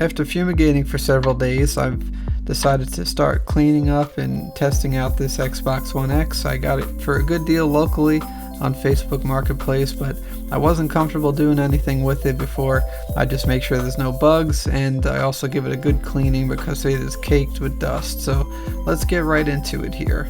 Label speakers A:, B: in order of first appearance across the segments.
A: After fumigating for several days, I've decided to start cleaning up and testing out this Xbox One X. I got it for a good deal locally on Facebook Marketplace, but I wasn't comfortable doing anything with it before I just make sure there's no bugs, and I also give it a good cleaning because it is caked with dust. So let's get right into it here.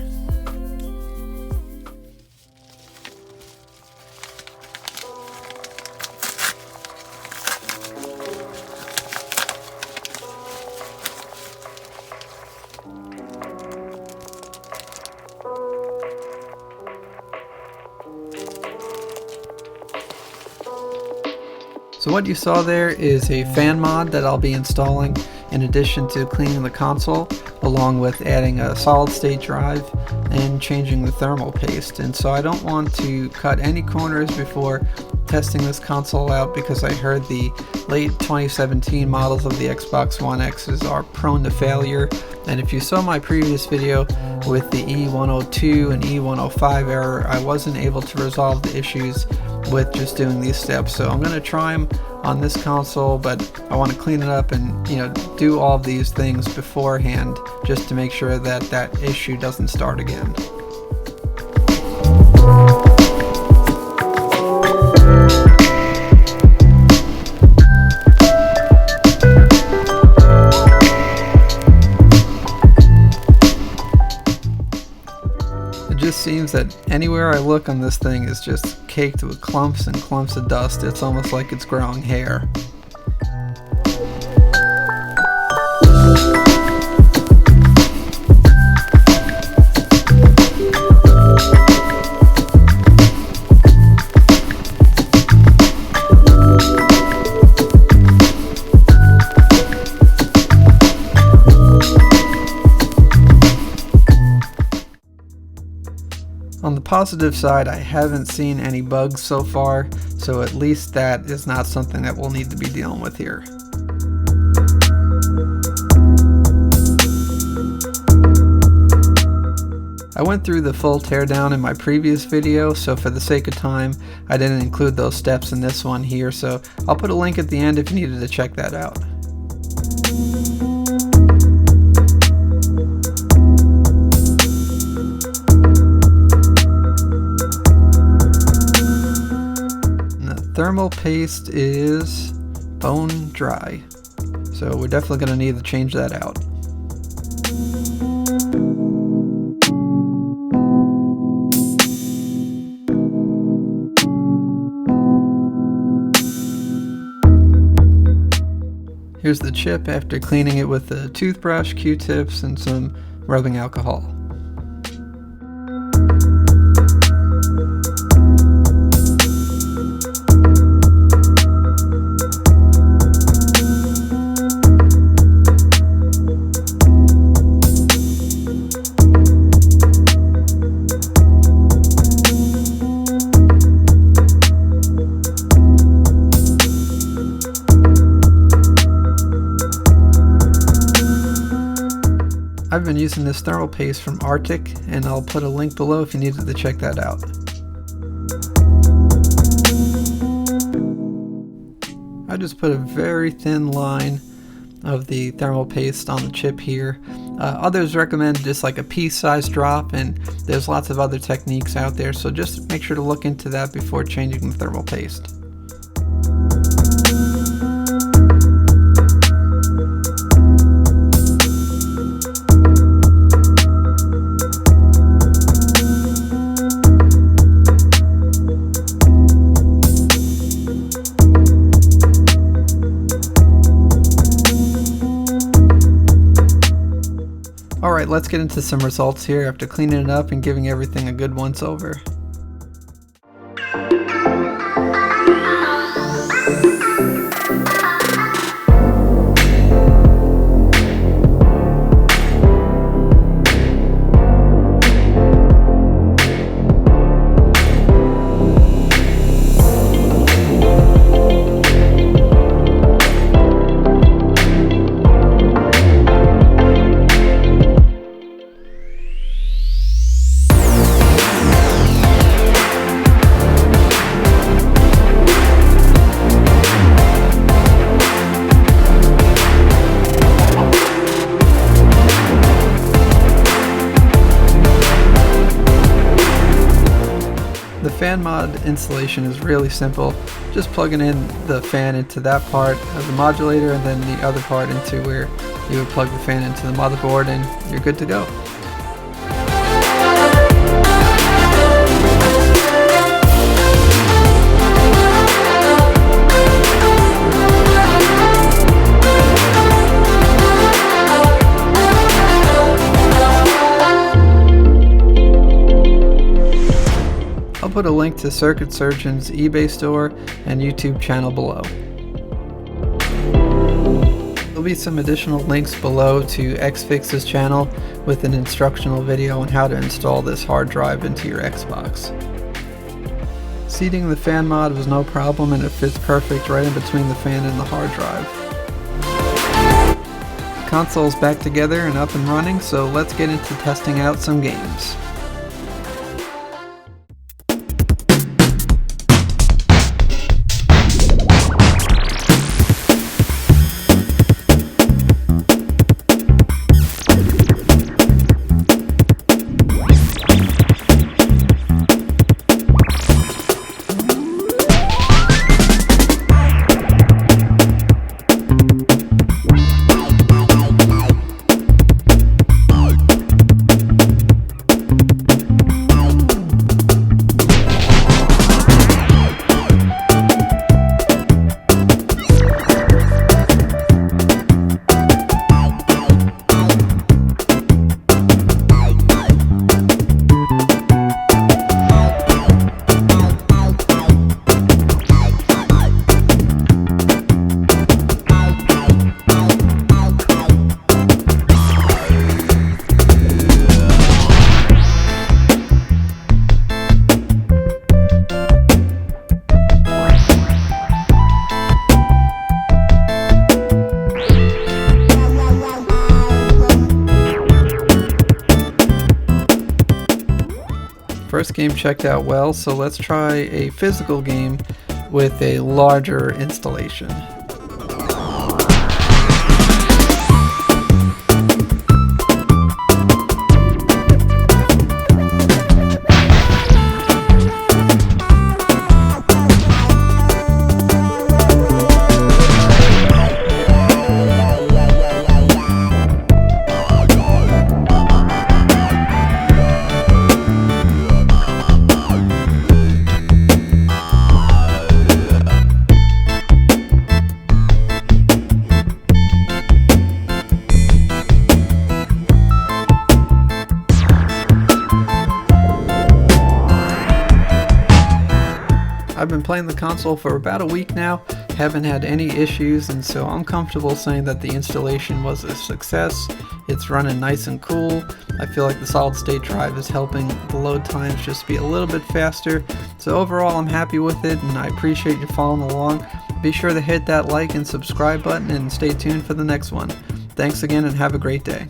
A: So what you saw there is a fan mod that I'll be installing in addition to cleaning the console, along with adding a solid state drive and changing the thermal paste. And so I don't want to cut any corners before testing this console out, because I heard the late 2017 models of the Xbox One X's are prone to failure. And if you saw my previous video with the E102 and E105 error, I wasn't able to resolve the issues with just doing these steps. So I'm going to try them on this console, but I want to clean it up and do all of these things beforehand just to make sure that that issue doesn't start again. It just seems that anywhere I look on this thing is just caked with clumps and clumps of dust. It's almost like it's growing hair. On the positive side, I haven't seen any bugs so far, so at least that is not something that we'll need to be dealing with here. I went through the full teardown in my previous video, so for the sake of time, I didn't include those steps in this one here, so I'll put a link at the end if you needed to check that out. Thermal paste is bone dry, so we're definitely going to need to change that out. Here's the chip after cleaning it with a toothbrush, Q-tips, and some rubbing alcohol. I've been using this thermal paste from Arctic, and I'll put a link below if you needed to check that out. I just put a very thin line of the thermal paste on the chip here. Others recommend just like a pea-size drop, and there's lots of other techniques out there, so just make sure to look into that before changing the thermal paste. Alright, let's get into some results here after cleaning it up and giving everything a good once over. fan mod installation is really simple. Just plugging in the fan into that part of the modulator and then the other part into where you would plug the fan into the motherboard, and you're good to go. I'll put a link to Circuit Surgeon's eBay store and YouTube channel below. There'll be some additional links below to Xfix's channel with an instructional video on how to install this hard drive into your Xbox. Seating the fan mod was no problem, and it fits perfect right in between the fan and the hard drive. The console's back together and up and running, so let's get into testing out some games. First game checked out well, so let's try a physical game with a larger installation. I've been playing the console for about a week now, haven't had any issues, and so I'm comfortable saying that the installation was a success. It's running nice and cool. I feel like the solid state drive is helping the load times just be a little bit faster. So overall, I'm happy with it, and I appreciate you following along. Be sure to hit that like and subscribe button and stay tuned for the next one. Thanks again and have a great day.